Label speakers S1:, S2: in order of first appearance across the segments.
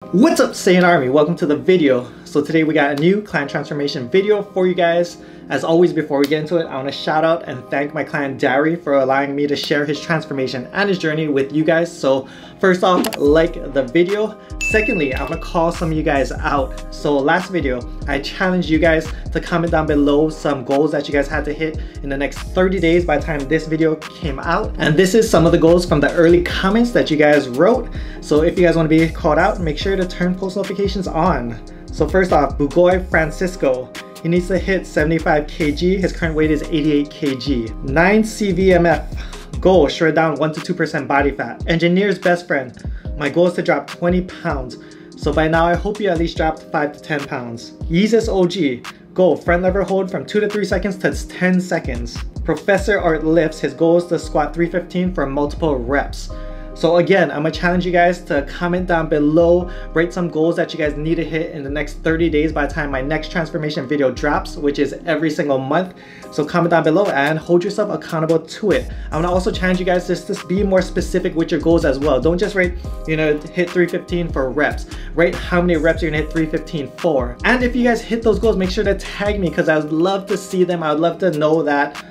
S1: What's up, Saiyan Army? Welcome to the video. So today we got a new client transformation video for you guys. As always, before we get into it, I want to shout out and thank my client Dari for allowing me to share his transformation and his journey with you guys. So first off, like the video. Secondly, I'm gonna call some of you guys out. So last video, I challenged you guys to comment down below some goals that you guys had to hit in the next 30 days by the time this video came out. And this is some of the goals from the early comments that you guys wrote. So if you guys want to be called out, make sure to turn post notifications on. So first off, Bugoy Francisco. He needs to hit 75 kg. His current weight is 88 kg. 9 CVMF. Goal, shred down 1 to 2% body fat. Engineer's best friend. My goal is to drop 20 pounds. So by now, I hope you at least dropped 5 to 10 pounds. Yeezus OG. Goal, front lever hold from 2 to 3 seconds to 10 seconds. Professor Art Lifts. His goal is to squat 315 for multiple reps. So again, I'm gonna challenge you guys to comment down below, rate some goals that you guys need to hit in the next 30 days by the time my next transformation video drops, which is every single month. So comment down below and hold yourself accountable to it. I'm gonna also challenge you guys just to be more specific with your goals as well. Don't just rate, hit 315 for reps. Rate how many reps you're gonna hit 315 for. And if you guys hit those goals, make sure to tag me because I would love to see them. I would love to know that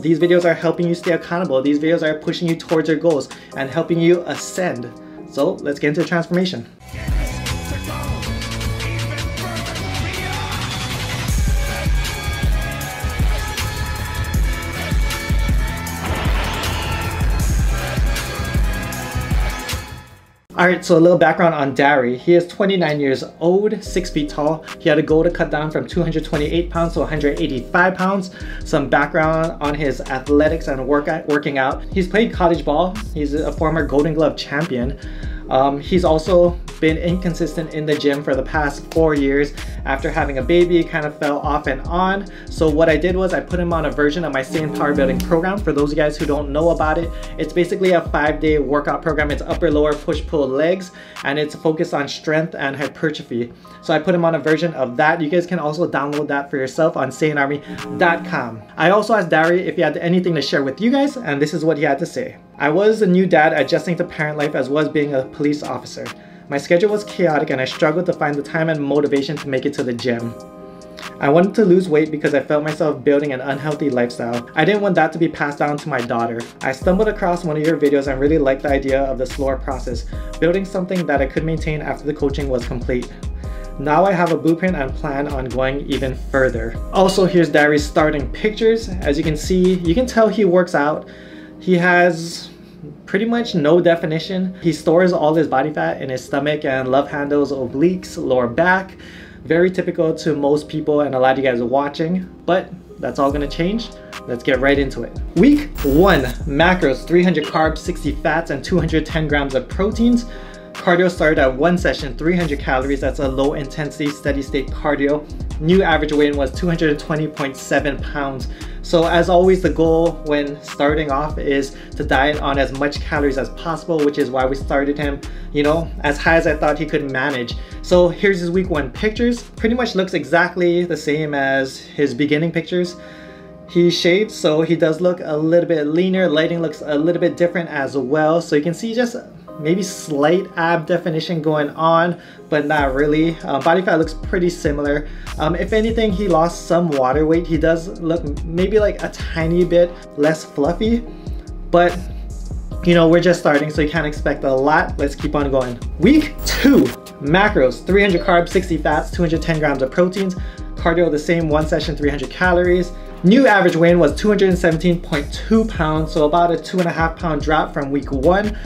S1: these videos are helping you stay accountable. These videos are pushing you towards your goals and helping you ascend. So let's get into the transformation. Alright, so a little background on Dari. He is 29 years old, 6 feet tall. He had a goal to cut down from 228 pounds to 185 pounds. Some background on his athletics and working out. He's played college ball. He's a former Golden Glove champion. He's also been inconsistent in the gym for the past 4 years. After having a baby, he kind of fell off and on. So what I did was I put him on a version of my Saiyan Powerbuilding program. For those of you guys who don't know about it, it's basically a 5-day workout program. It's upper, lower, push, pull, legs, and it's focused on strength and hypertrophy. So I put him on a version of that. You guys can also download that for yourself on SaiyanArmy.com. I also asked Dari if he had anything to share with you guys, and this is what he had to say. I was a new dad adjusting to parent life as well as being a police officer. My schedule was chaotic and I struggled to find the time and motivation to make it to the gym. I wanted to lose weight because I felt myself building an unhealthy lifestyle. I didn't want that to be passed down to my daughter. I stumbled across one of your videos and really liked the idea of the slower process, building something that I could maintain after the coaching was complete. Now I have a blueprint and plan on going even further. Also, here's Dari's starting pictures. As you can see, you can tell he works out. He has pretty much no definition. He stores all his body fat in his stomach and love handles, obliques, lower back. Very typical to most people and a lot of you guys are watching, but that's all gonna change. Let's get right into it. Week 1, macros, 300 carbs, 60 fats, and 210 grams of proteins. Cardio started at 1 session, 300 calories. That's a low intensity, steady state cardio. New average weight was 220.7 pounds. So as always, the goal when starting off is to diet on as much calories as possible, which is why we started him, as high as I thought he could manage. So here's his week 1 pictures. Pretty much looks exactly the same as his beginning pictures. He shaved, so he does look a little bit leaner. Lighting looks a little bit different as well. So you can see just maybe slight ab definition going on, but not really. Body fat looks pretty similar. If anything, he lost some water weight. He does look maybe like a tiny bit less fluffy, but we're just starting, so you can't expect a lot. Let's keep on going. Week 2, macros, 300 carbs, 60 fats, 210 grams of proteins. Cardio the same, 1 session, 300 calories. New average weight was 217.2 pounds, so about a 2.5 pound drop from week 1.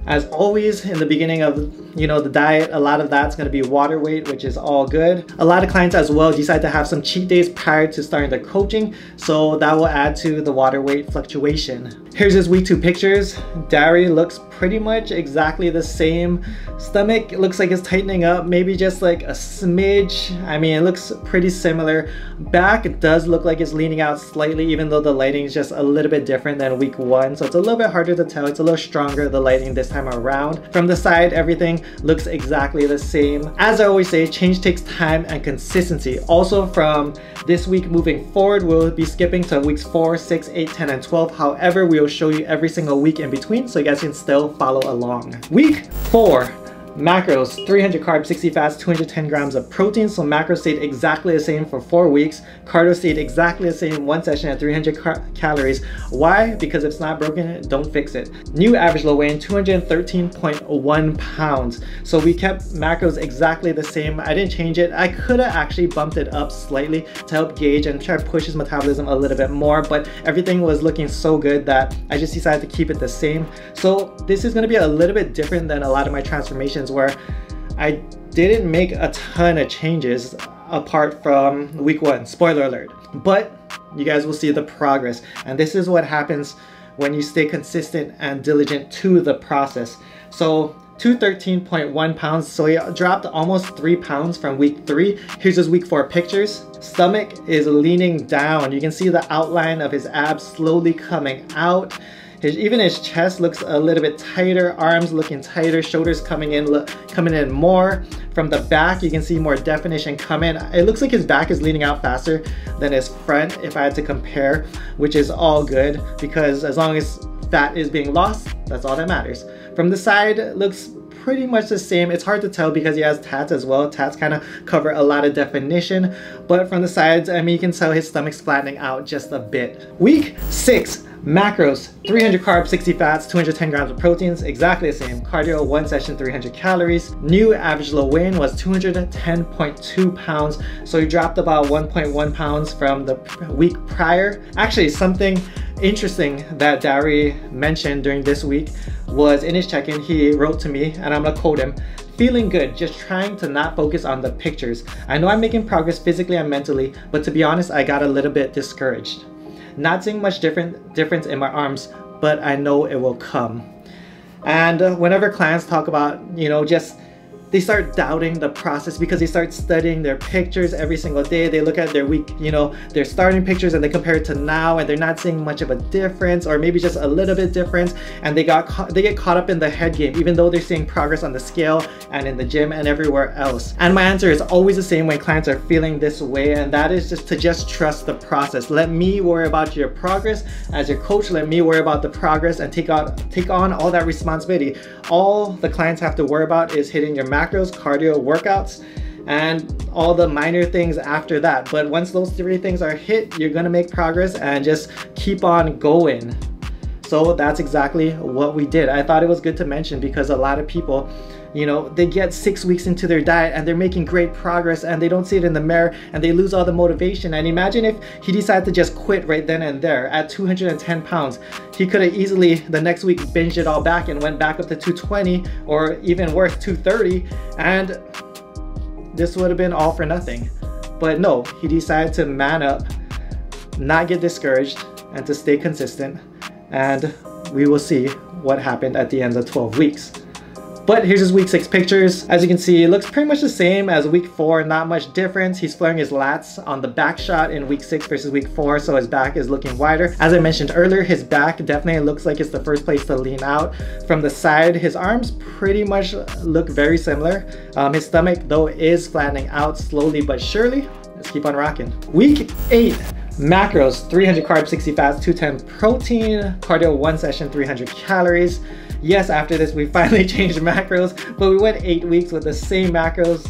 S1: As always, in the beginning of the diet, a lot of that's going to be water weight, which is all good. A lot of clients as well decide to have some cheat days prior to starting their coaching, so that will add to the water weight fluctuation. Here's his week 2 pictures. Dari looks pretty much exactly the same. Stomach looks like it's tightening up, maybe just like a smidge. I mean, it looks pretty similar. Back does look like it's leaning out slightly, even though the lighting is just a little bit different than week 1. So it's a little bit harder to tell. It's a little stronger, the lighting this time around. From the side, everything looks exactly the same. As I always say, change takes time and consistency. Also, from this week moving forward, we'll be skipping to weeks 4, 6, 8, 10, and 12. However, we will show you every single week in between so you guys can still follow along. Week 4. Macros, 300 carbs, 60 fats, 210 grams of protein. So macros stayed exactly the same for 4 weeks. Cardio stayed exactly the same, one session at 300 calories. Why? Because if it's not broken, don't fix it. New average low weigh-in, 213.1 pounds. So we kept macros exactly the same. I didn't change it. I could have actually bumped it up slightly to help gauge and try to push his metabolism a little bit more, but everything was looking so good that I just decided to keep it the same. So this is going to be a little bit different than a lot of my transformations, where I didn't make a ton of changes apart from week 1, spoiler alert, but you guys will see the progress. And this is what happens when you stay consistent and diligent to the process. So 213.1 pounds, so he dropped almost 3 pounds from week 3. Here's his week 4 pictures. Stomach is leaning down. You can see the outline of his abs slowly coming out. Even his chest looks a little bit tighter, arms looking tighter, shoulders coming in more. From the back, you can see more definition come in. It looks like his back is leaning out faster than his front if I had to compare, which is all good because as long as fat is being lost, that's all that matters. From the side, it looks pretty much the same. It's hard to tell because he has tats as well. Tats kind of cover a lot of definition, but from the sides, I mean, you can tell his stomach's flattening out just a bit. Week 6. Macros, 300 carbs, 60 fats, 210 grams of proteins, exactly the same. Cardio, 1 session, 300 calories. New average low weigh-in was 210.2 pounds. So he dropped about 1.1 pounds from the week prior. Actually, something interesting that Dari mentioned during this week was in his check-in, he wrote to me, and I'm gonna quote him, "Feeling good, just trying to not focus on the pictures. I know I'm making progress physically and mentally, but to be honest, I got a little bit discouraged. Not seeing much difference in my arms, but I know it will come." And whenever clients talk about, you know, just they start doubting the process because they start studying their pictures every single day. They look at their week, you know, their starting pictures and they compare it to now and they're not seeing much of a difference or maybe just a little bit difference, and they get caught up in the head game even though they're seeing progress on the scale and in the gym and everywhere else. And my answer is always the same when clients are feeling this way, and that is just to trust the process. Let me worry about your progress as your coach. Let me worry about the progress and take on all that responsibility. All the clients have to worry about is hitting your macros, cardio, workouts, and all the minor things after that. But once those 3 things are hit, you're gonna make progress and just keep on going. So that's exactly what we did. I thought it was good to mention because a lot of people, you know, they get 6 weeks into their diet and they're making great progress and they don't see it in the mirror and they lose all the motivation. And imagine if he decided to just quit right then and there at 210 pounds. He could have easily the next week binged it all back and went back up to 220 or even worse 230, and this would have been all for nothing. But no, he decided to man up, not get discouraged, and to stay consistent. And we will see what happened at the end of 12 weeks. But here's his week 6 pictures. As you can see, it looks pretty much the same as week 4, not much difference. He's flaring his lats on the back shot in week 6 versus week 4, so his back is looking wider. As I mentioned earlier, his back definitely looks like it's the first place to lean out. From the side, his arms pretty much look very similar. His stomach, though, is flattening out slowly but surely. Let's keep on rocking. Week 8. Macros, 300 carbs, 60 fats, 210 protein, cardio 1 session, 300 calories. Yes, after this we finally changed macros, but we went 8 weeks with the same macros.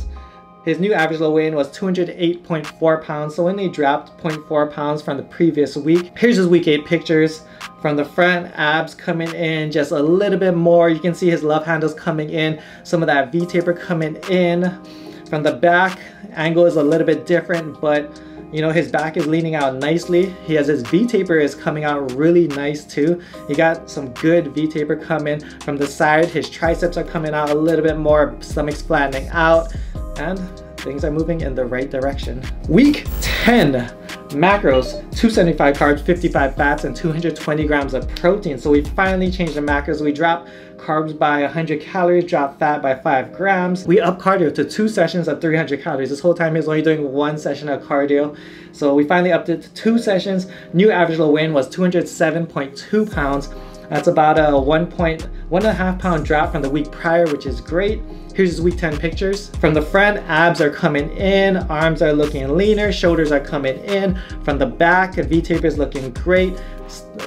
S1: His new average low weigh-in was 208.4 pounds, so only dropped 0.4 pounds from the previous week. Here's his week 8 pictures. From the front, abs coming in just a little bit more. You can see his love handles coming in, some of that V-taper coming in. From the back, angle is a little bit different, but you know, his back is leaning out nicely. He has his V-taper is coming out really nice too. He got some good V-taper coming. From the side, his triceps are coming out a little bit more, stomach's flattening out, and things are moving in the right direction. Week 10. Macros, 275 carbs, 55 fats, and 220 grams of protein. So we finally changed the macros. We dropped carbs by 100 calories, dropped fat by 5 grams. We upped cardio to 2 sessions of 300 calories. This whole time he was only doing 1 session of cardio. So we finally upped it to 2 sessions. New average low weigh-in was 207.2 pounds. That's about a 1.5 pound drop from the week prior, which is great. Here's his week 10 pictures. From the front, abs are coming in, arms are looking leaner, shoulders are coming in. From the back, V-taper is looking great.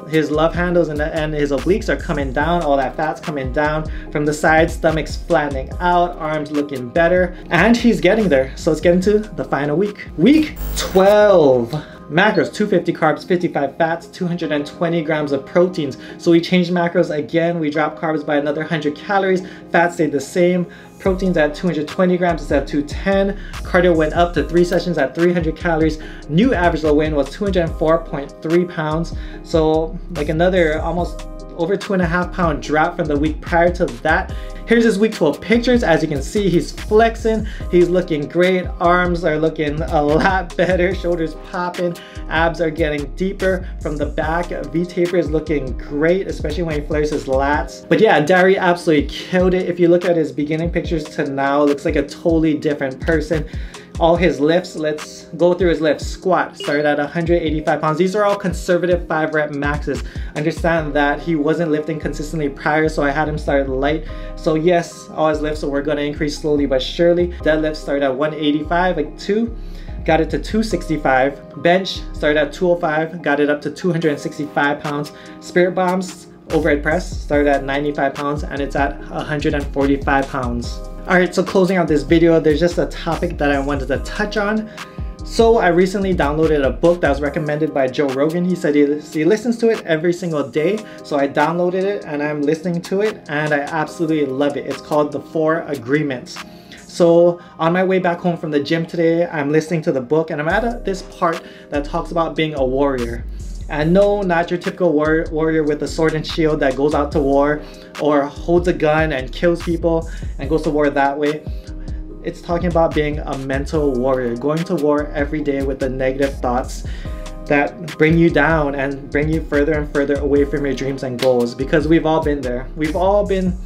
S1: his love handles and his obliques are coming down. All that fat's coming down from the sides, stomach's flattening out, arms looking better, and he's getting there. So let's get into the final week. Week 12. Macros: 250 carbs, 55 fats, 220 grams of proteins. So we changed macros again. We dropped carbs by another 100 calories. Fats stayed the same. Proteins at 220 grams instead of 210. Cardio went up to 3 sessions at 300 calories. New average low weigh-in was 204.3 pounds. So like another almost over 2.5 pound drop from the week prior to that. Here's his week 12 pictures. As you can see, he's flexing, he's looking great, arms are looking a lot better, shoulders popping, abs are getting deeper from the back, V-taper is looking great, especially when he flares his lats. But yeah, Dari absolutely killed it. If you look at his beginning pictures to now, it looks like a totally different person. All his lifts, let's go through his lifts. Squat started at 185 pounds. These are all conservative 5 rep maxes. Understand that he wasn't lifting consistently prior, so I had him start light. So yes, all his lifts were gonna increase slowly but surely. Deadlift started at 185, like 2. Got it to 265. Bench started at 205, got it up to 265 pounds. Spirit bombs, overhead press started at 95 pounds and it's at 145 pounds. Alright, so closing out this video, there's just a topic that I wanted to touch on. So I recently downloaded a book that was recommended by Joe Rogan. He said he listens to it every single day. So I downloaded it and I'm listening to it and I absolutely love it. It's called The 4 Agreements. So on my way back home from the gym today, I'm listening to the book and I'm at this part that talks about being a warrior. And no, not your typical warrior with a sword and shield that goes out to war or holds a gun and kills people and goes to war that way. It's talking about being a mental warrior, going to war every day with the negative thoughts that bring you down and bring you further and further away from your dreams and goals, because we've all been there. We've all been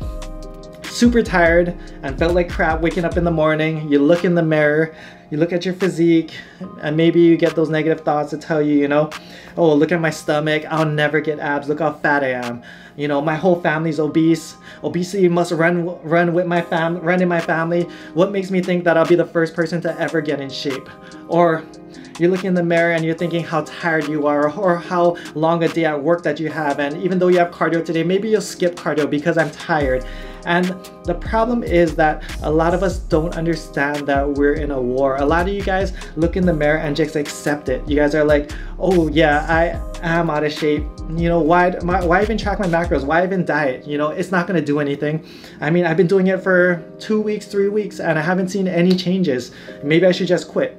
S1: super tired and felt like crap waking up in the morning. You look in the mirror, you look at your physique, and maybe you get those negative thoughts to tell you, you know, oh, look at my stomach, I'll never get abs, look how fat I am. You know, my whole family's obese. Obesity must run in my family. What makes me think that I'll be the first person to ever get in shape? Or you're looking in the mirror and you're thinking how tired you are or how long a day at work that you have, and even though you have cardio today, maybe you'll skip cardio because I'm tired. And the problem is that a lot of us don't understand that we're in a war. A lot of you guys look in the mirror and just accept it. You guys are like, oh yeah, I am out of shape. You know, why even track my macros? Why even diet? You know, it's not gonna do anything. I mean, I've been doing it for 2 weeks, 3 weeks, and I haven't seen any changes. Maybe I should just quit.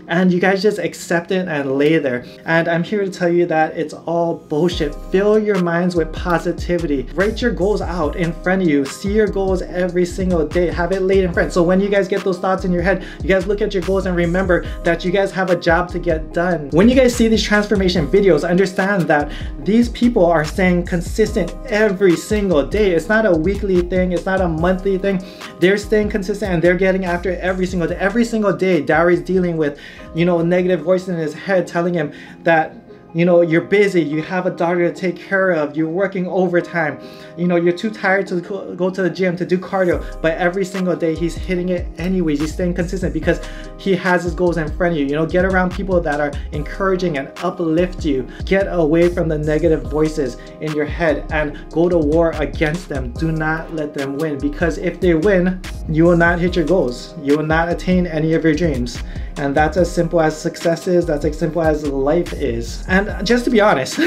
S1: And you guys just accept it and lay there. And I'm here to tell you that it's all bullshit. Fill your minds with positivity. Write your goals out in front of you. See your goals every single day. Have it laid in front. So when you guys get those thoughts in your head, you guys look at your goals and remember that you guys have a job to get done. When you guys see these transformation videos, understand that these people are staying consistent every single day. It's not a weekly thing. It's not a monthly thing. They're staying consistent and they're getting after it every single day. Every single day, Dari's dealing with, you know, a negative voice in his head telling him that, you know, you're busy, you have a daughter to take care of, you're working overtime, you know, you're too tired to go to the gym to do cardio. But every single day he's hitting it anyways. He's staying consistent because he has his goals in front of you. You know, get around people that are encouraging and uplift you. Get away from the negative voices in your head and go to war against them. Do not let them win, because if they win, you will not hit your goals. You will not attain any of your dreams. And that's as simple as success is. That's as simple as life is. And just to be honest,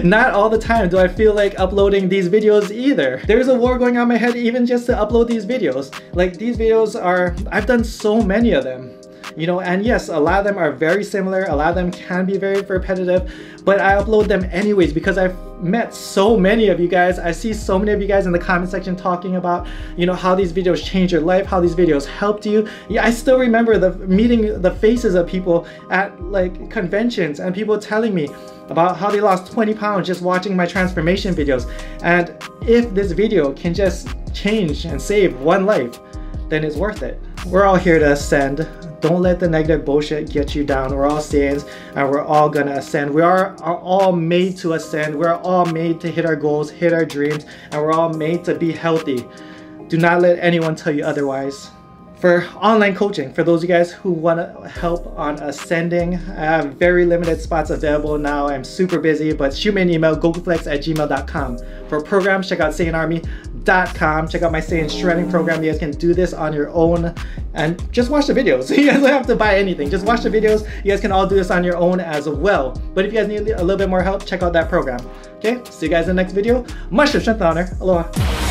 S1: not all the time do I feel like uploading these videos either. There's a war going on in my head even just to upload these videos. Like, these videos are, I've done so many of them. You know, and yes, a lot of them are very similar, a lot of them can be very repetitive, but I upload them anyways because I've met so many of you guys. I see so many of you guys in the comment section talking about, you know, how these videos changed your life, how these videos helped you. Yeah, I still remember meeting the faces of people at like conventions and people telling me about how they lost 20 pounds just watching my transformation videos. And if this video can just change and save one life, then it's worth it. We're all here to ascend. Don't let the negative bullshit get you down. We're all Saiyans and we're all gonna ascend. We are all made to ascend. We're all made to hit our goals, hit our dreams, and we're all made to be healthy. Do not let anyone tell you otherwise. for online coaching. For those of you guys who want to help on ascending, I have very limited spots available now. I'm super busy, but shoot me an email, gokuflex@gmail.com. For programs, check out SaiyanArmy.com. Check out my Saiyan shredding program. You guys can do this on your own and just watch the videos. You guys don't have to buy anything. Just watch the videos. You guys can all do this on your own as well. But if you guys need a little bit more help, check out that program. Okay, see you guys in the next video. Much love, strength, and honor. Aloha.